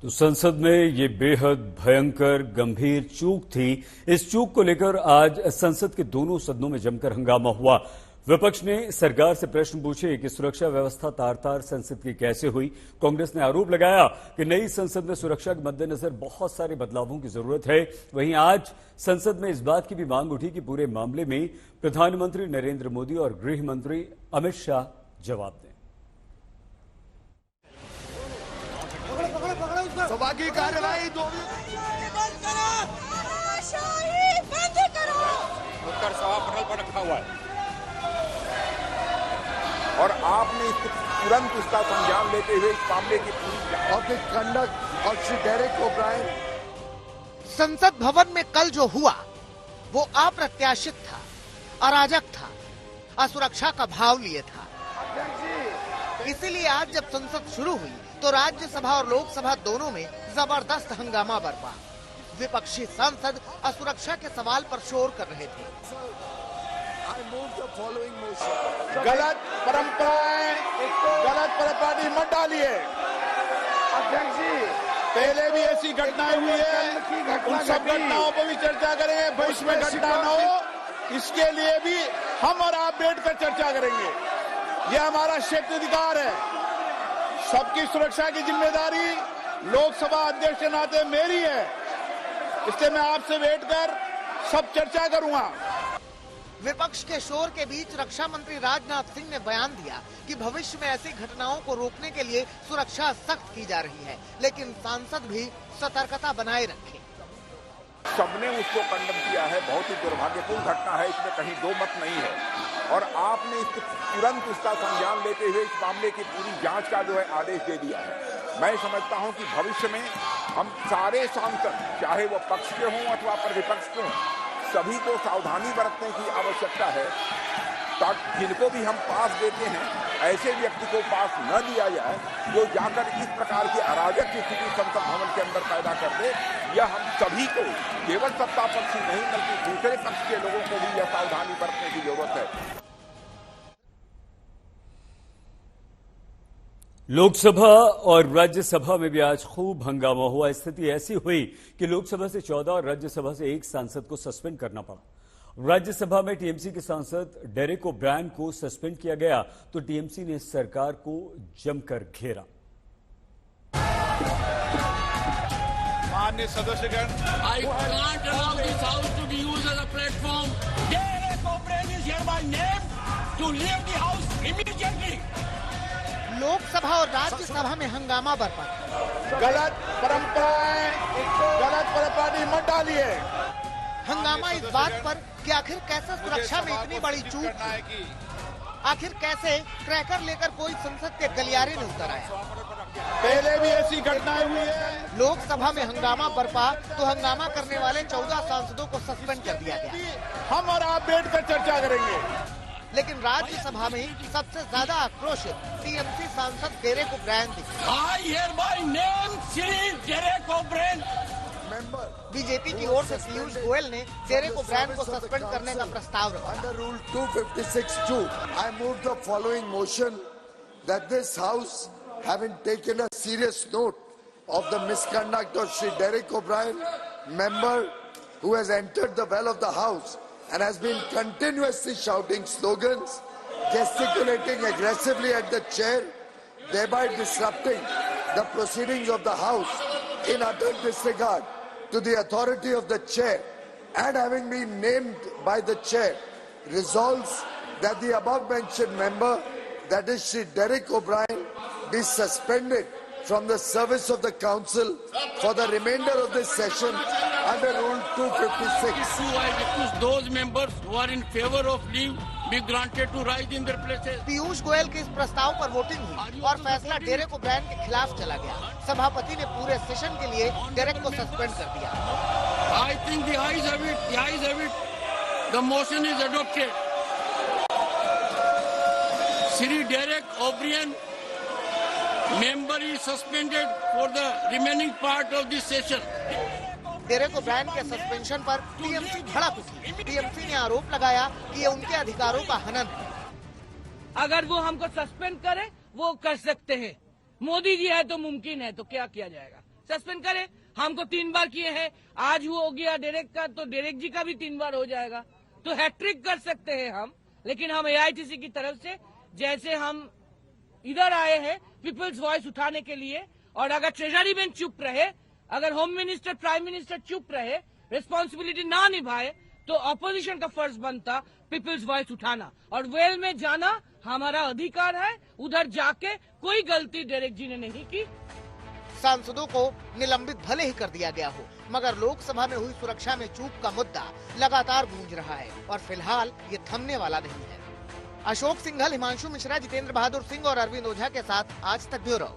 तो संसद में ये बेहद भयंकर गंभीर चूक थी। इस चूक को लेकर आज संसद के दोनों सदनों में जमकर हंगामा हुआ। विपक्ष ने सरकार से प्रश्न पूछे कि सुरक्षा व्यवस्था तार-तार संसद की कैसे हुई। कांग्रेस ने आरोप लगाया कि नई संसद में सुरक्षा के मद्देनजर बहुत सारे बदलावों की जरूरत है। वहीं आज संसद में इस बात की भी मांग उठी कि पूरे मामले में प्रधानमंत्री नरेंद्र मोदी और गृह मंत्री अमित शाह जवाब दें। सभा की कार्यवाही उत्तर सभा पटल पर रखा हुआ है और आपने तुरंत उसका संज्ञान लेते हुए इस मामले की पूरी of the conduct of Shri Derek O'Brien. संसद भवन में कल जो हुआ वो अप्रत्याशित था, अराजक था, असुरक्षा का भाव लिए था। इसीलिए आज जब संसद शुरू हुई तो राज्यसभा और लोकसभा दोनों में जबरदस्त हंगामा बरपा। विपक्षी सांसद असुरक्षा के सवाल पर शोर कर रहे थे। गलत परंपरा मत डालिए। अध्यक्ष जी, पहले भी ऐसी घटनाएं हुई है, उन सब घटनाओं पर भी चर्चा करेंगे। भविष्य में घटना न हो इसके लिए भी हम और आप बैठकर चर्चा करेंगे। यह हमारा क्षेत्राधिकार है। सबकी सुरक्षा की जिम्मेदारी लोकसभा अध्यक्ष के नाते मेरी है, इसलिए मैं आपसे बैठकर सब चर्चा करूंगा। विपक्ष के शोर के बीच रक्षा मंत्री राजनाथ सिंह ने बयान दिया कि भविष्य में ऐसी घटनाओं को रोकने के लिए सुरक्षा सख्त की जा रही है, लेकिन सांसद भी सतर्कता बनाए रखें। सबने उसको कंडम किया है। बहुत ही दुर्भाग्यपूर्ण घटना है, इसमें कहीं दो मत नहीं है और आपने तुरंत उसका संज्ञान लेते हुए इस मामले की पूरी जांच का जो है आदेश दे दिया है। मैं समझता हूं कि भविष्य में हम सारे सांसद, चाहे वो पक्ष के हों अथवा प्रतिपक्ष के हों, सभी को सावधानी बरतने की आवश्यकता है ताकि जिनको भी हम पास देते हैं ऐसे व्यक्ति को पास न दिया जाए जो जाकर इस प्रकार की अराजक की स्थिति संसद भवन के अंदर पैदा कर दे। यह हम सभी को, केवल सत्ता पक्ष ही नहीं बल्कि दूसरे पक्ष के लोगों को भी यह सावधानी बरतने की जरूरत है। लोकसभा और राज्यसभा में भी आज खूब हंगामा हुआ। स्थिति ऐसी हुई कि लोकसभा से 14 और राज्यसभा से 1 सांसद को सस्पेंड करना पड़ा। राज्यसभा में टीएमसी के सांसद डेरेक ओब्रायन को सस्पेंड किया गया तो टीएमसी ने सरकार को जमकर घेरा। माननीय सदस्यगण, I can't allow this house to be used as a platform. Derek O'Brien is hereby named to leave the house immediately. Lok Sabha और राज्यसभा में हंगामा बरपा। गलत परंपरा मत डालिए। हंगामा इस बात पर कि आखिर कैसे सुरक्षा में इतनी बड़ी चूक थी। आखिर कैसे क्रैकर लेकर कोई संसद के गलियारे में उतर आया। पहले भी ऐसी घटनाएं हुई है। लोकसभा में हंगामा बरपा तो हंगामा करने वाले 14 सांसदों को सस्पेंड कर दिया गया। हम और आप बैठकर चर्चा करेंगे। लेकिन राज्यसभा में सबसे ज्यादा आक्रोशित टीएमसी सांसद डेरेक ओब्रायन दिखे। I hereby name Shri Derek O'Brien. BJP की ओर से पीयूष गोयल ने डेरेक ओब्रायन को सस्पेंड करने का प्रस्ताव रखा। Under Rule 256(2), I move the following motion that this House, having taken a serious note of the misconduct of Shri Derek O'Brien, member who has entered the well of the House and has been continuously shouting slogans, gesticulating aggressively at the chair, thereby disrupting the proceedings of the House in utter disregard to the authority of the chair, and having been named by the chair, resolves that the above mentioned member, that is Shri Derek O'Brien, be suspended from the service of the council for the remainder of this session under Rule 256. I request those members who are in favor of leave be granted to rise in their places. Piyush Goyal के इस प्रस्ताव पर voting हुई और फैसला Derek O'Brien के खिलाफ चला गया। सभापति ने पूरे सेशन के लिए डेरेक को सस्पेंड कर दिया। I think the ayes have it. The ayes have it. The motion is adopted. Shri Derek O'Brien, member is suspended for the remaining part of this session. Derek O'Brien के suspension पर TMC भड़क उठी। TMC ने आरोप लगाया कि ये उनके अधिकारों का हनन है। अगर वो हमको सस्पेंड करे वो कर सकते हैं। मोदी जी है तो मुमकिन है, तो क्या किया जाएगा। सस्पेंड करे। हमको 3 बार किए हैं, आज हो गया डेरेक का, तो डेरेक जी का भी 3 बार हो जाएगा। तो हैट्रिक कर सकते हैं हम, लेकिन हम एआईटीसी की तरफ से जैसे हम इधर आए हैं पीपल्स वॉइस उठाने के लिए, और अगर ट्रेजरी बेंच चुप रहे, अगर होम मिनिस्टर प्राइम मिनिस्टर चुप रहे, रिस्पॉन्सिबिलिटी ना निभाए, तो ऑपोजिशन का फर्ज बनता पीपल्स वॉइस उठाना और वेल में जाना हमारा अधिकार है। उधर जाके कोई गलती डेरेक जी ने नहीं की। सांसदों को निलंबित भले ही कर दिया गया हो, मगर लोकसभा में हुई सुरक्षा में चूक का मुद्दा लगातार गूंज रहा है और फिलहाल ये थमने वाला नहीं है। अशोक सिंघल, हिमांशु मिश्रा, जितेंद्र बहादुर सिंह और अरविंद ओझा के साथ आज तक ब्यूरो।